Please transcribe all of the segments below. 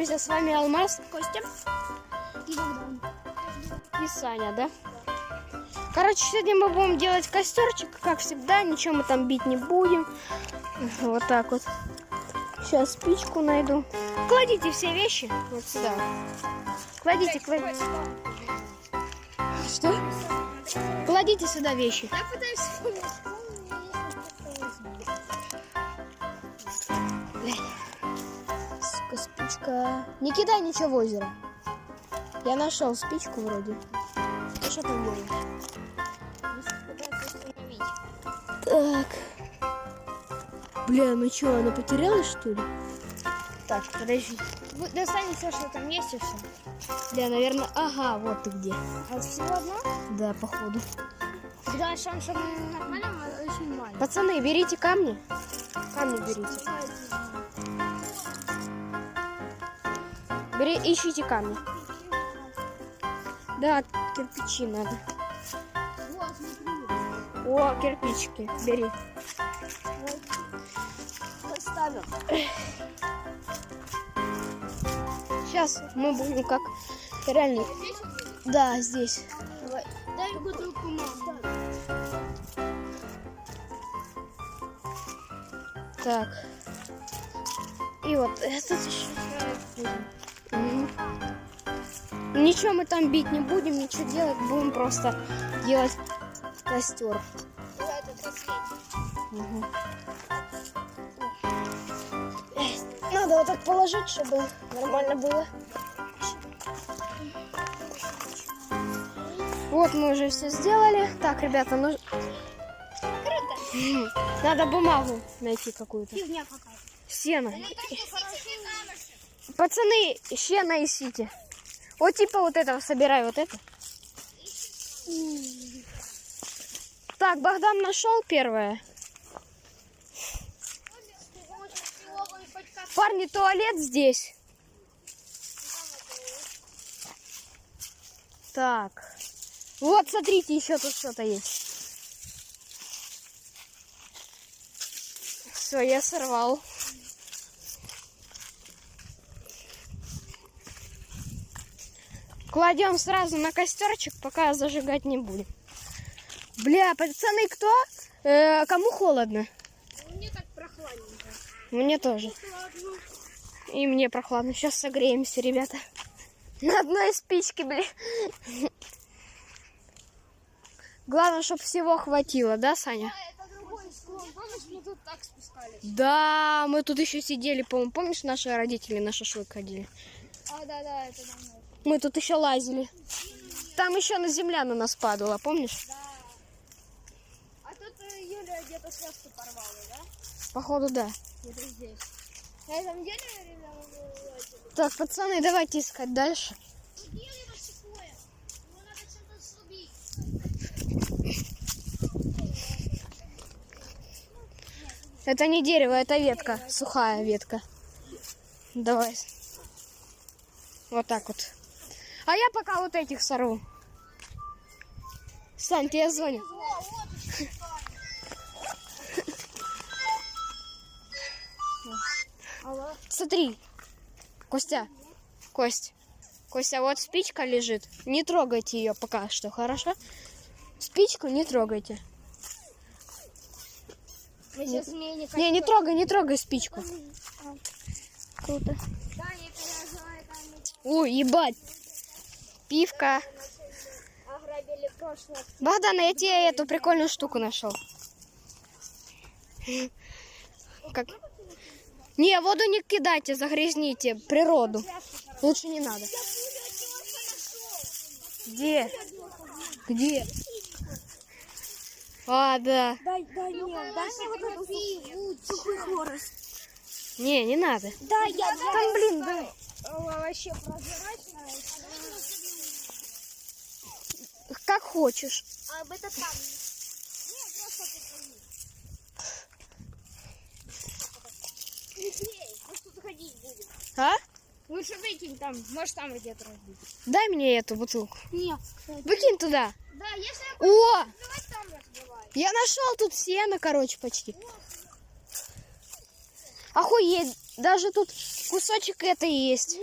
друзья, с вами Алмаз, Костя и Богдан. И Саня, да? Короче, сегодня мы будем делать костерчик, как всегда, ничего мы там бить не будем. Вот так вот. Сейчас спичку найду. Кладите все вещи вот сюда. Кладите. Что? Кладите сюда вещи. Я пытаюсь вспомнить. Сука, спичка. Не кидай ничего в озеро. Я нашел спичку вроде. Ты что там делаешь? Так. Бля, ну что, она потерялась, что ли? Так, подожди. Достань все, что там есть, и все. Бля, наверное... Ага, вот ты где. А всего одно? Да, походу. Тогда шанс, что нормально, очень маленький. Пацаны, берите камни. Камни берите. Ищите камни. Да, кирпичи надо. Вот, смотри. О, кирпичики. Бери. Поставим. Сейчас мы будем как реально... Да, здесь. Давай. Дай бутылку мамы. Так. И вот этот еще. Ничего мы там бить не будем, ничего делать. Будем просто делать костер. Это последний. Надо вот так положить, чтобы нормально было. Вот мы уже все сделали. Так, ребята, ну... Надо бумагу найти какую-то. Фигня какая-то. Сено. Пацаны, сено ищите. Вот типа вот этого собирай, вот это. Так, Богдан нашел первое. Парни, туалет здесь. Так. Вот, смотрите, еще тут что-то есть. Все, я сорвал. Кладем сразу на костерчик, пока зажигать не будем. Бля, пацаны, кто? Кому холодно? Мне так прохладненько. Мне тоже. Ладно. И мне прохладно. Сейчас согреемся, ребята. На одной спичке, блин. Главное, чтобы всего хватило, да, Саня? Это другой склон. Помнишь, мы тут так спускались? Да, мы тут еще сидели, по-моему. Помнишь, наши родители на шашлык ходили? А, да, это давно. Мы тут еще лазили. Там еще на земля на нас падала, помнишь? Да. А тут Юля где-то связку порвала, да? Походу, да. Где-то здесь. На этом дереве, ребята, мы лазили. Так, пацаны, давайте искать дальше. Дерево сухое. Его надо чем-то срубить. Это не дерево, это ветка. Сухая ветка. Давай. Вот так вот. А я пока вот этих сорву. Сань, тебе звоню. Алло. Смотри. Костя. Костя, вот спичка лежит. Не трогайте ее пока что, хорошо? Спичку не трогайте. Мы сейчас змеи Не трогай спичку. Круто. Да, я когда жила, Ой, ебать. Пивка. ограбили прошлое. Богдан, я тебе эту прикольную штуку нашел. Как? Не, воду не кидайте, загрязните природу. Лучше не надо. Где? Где? А, да. Дай мне вот эту сухой хворост. Не надо. Да, я Там, блин, да. вообще прозрачная. Как хочешь. А об это там. Не, просто мы тут ходить будем. А? Лучше выкинь там, может там где-то разбить. Дай мне эту бутылку. Нет. Выкинь туда. Да, если я О! давай там разбивай. Я нашел тут сено, короче, почти. Охуеть, даже тут кусочек это и есть.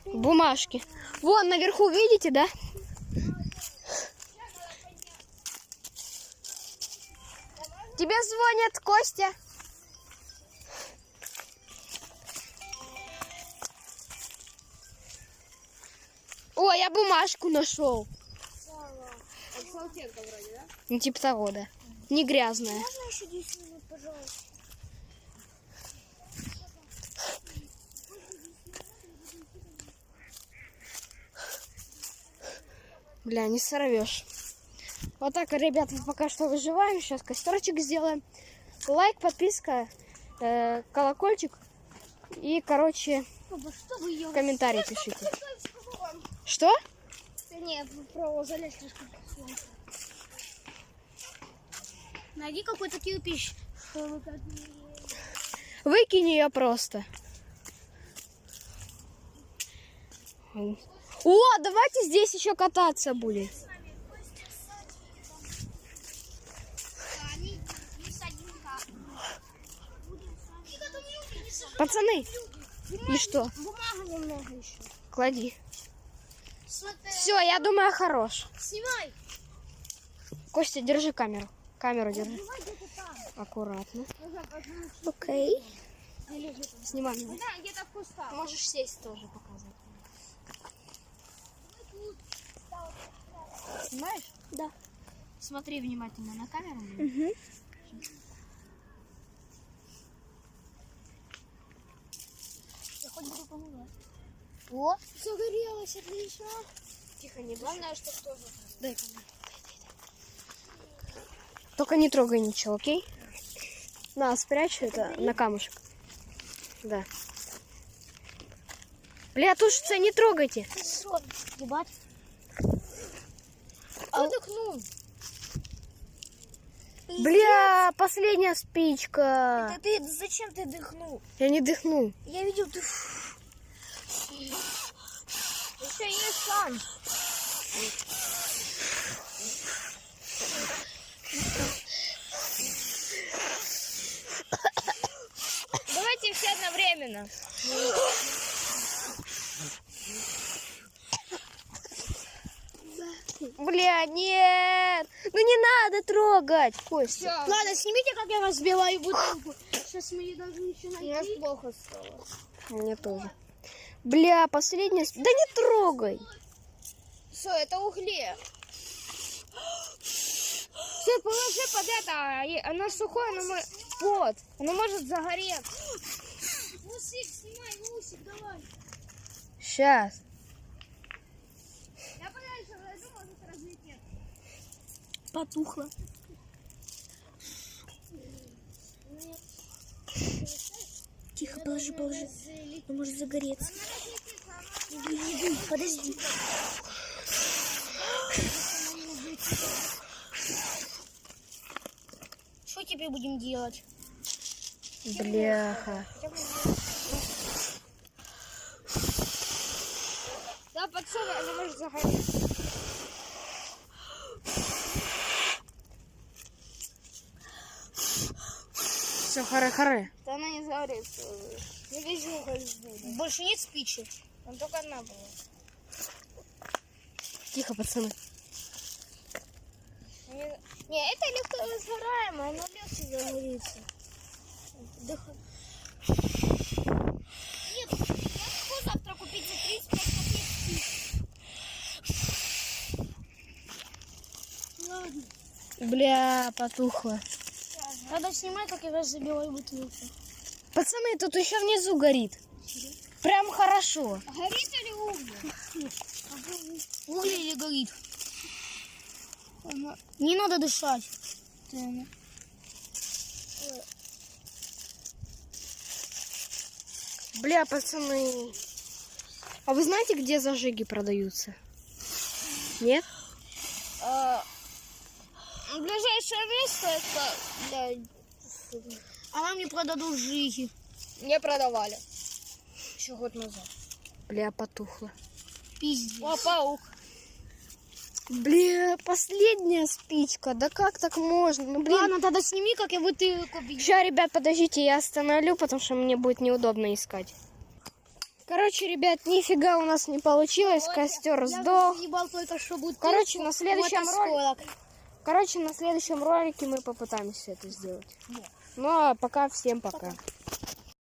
Бумажки. Вон наверху, видите, да? Тебе звонят, Костя. О, я бумажку нашел. Это салфетка вроде, да? Ну, типа того, да. Не грязная. Можно еще 10 минут, пожалуйста? Бля, не сорвешь. Вот так, ребята, пока что выживаем. Сейчас костерчик сделаем. Лайк, подписка, колокольчик. И, короче, комментарий пишите. Что? Не, про залезть слишком. Найди какой-то кирпич. Выкинь ее просто. О, давайте здесь еще кататься будем. Пацаны, и что? Бумага немного еще. Клади. Все, я думаю, хорош. Снимай. Костя, держи камеру. Камеру держи. Аккуратно. Окей. Снимай меня. Да, где-то в кустах. Можешь сесть тоже показать. Снимаешь? Да. Смотри внимательно на камеру. Угу. Я хоть буду помогать. О, Загорелось, отлично. тихо, не Главное, что тоже. дай камеру. Только не трогай ничего, окей? На, спрячь это на камушек. Да. Бля, тушится, не трогайте. Ебать. Выдохнул. Бля, последняя спичка. Это ты зачем ты дыхнул? Я не дыхнул. Я видел, ты... Еще есть шанс. Давайте все одновременно. Бля, нет. Ну не надо трогать, Костя. Ладно, снимите, как я разбиваю бутылку. Сейчас мы ее должны еще найти. У нас плохо стало. Мне тоже. Бля, последняя спичка. Да не трогай. Все, это угли. Все, положи под это. Оно сухое, но мы... Вот. Оно может загореть. Усик, снимай, усик, давай. Сейчас. Я подальше вложу, может разлететься. Потухло. Тихо, положи. Он может загореться. Не дуй, подожди. Что теперь будем делать? Бляха. Да, подсовывай, она может загореться. Все, харе-харе. Да она не загорится уже. Не весь уголь жду. Больше нет спичек. Там только одна была. Тихо, пацаны. Не, это легко разгораемое, оно легче загорится. Нет, я могу завтра купить за 35 копеек. Ладно. Бля, потухло. Надо снимать, как я забиваю бутылку. Пацаны, тут еще внизу горит. Прям хорошо. Горит или угли? Угли или горит? Не надо дышать. Бля, пацаны. А вы знаете, где зажиги продаются? Нет? Ближайшее место это... А нам не продадут жиги. Не продавали. Еще год назад. Бля, потухло. Пиздец. О, паук. Бля, последняя спичка. Да как так можно? Ну, блин. Ладно, тогда сними, как я бутылку бью. Сейчас, ребят, подождите, я остановлю, потому что мне будет неудобно искать. Короче, ребят, нифига у нас не получилось. Костер сдох. Только что будет. Короче, на следующем ролике мы попытаемся это сделать. Ну а пока всем пока.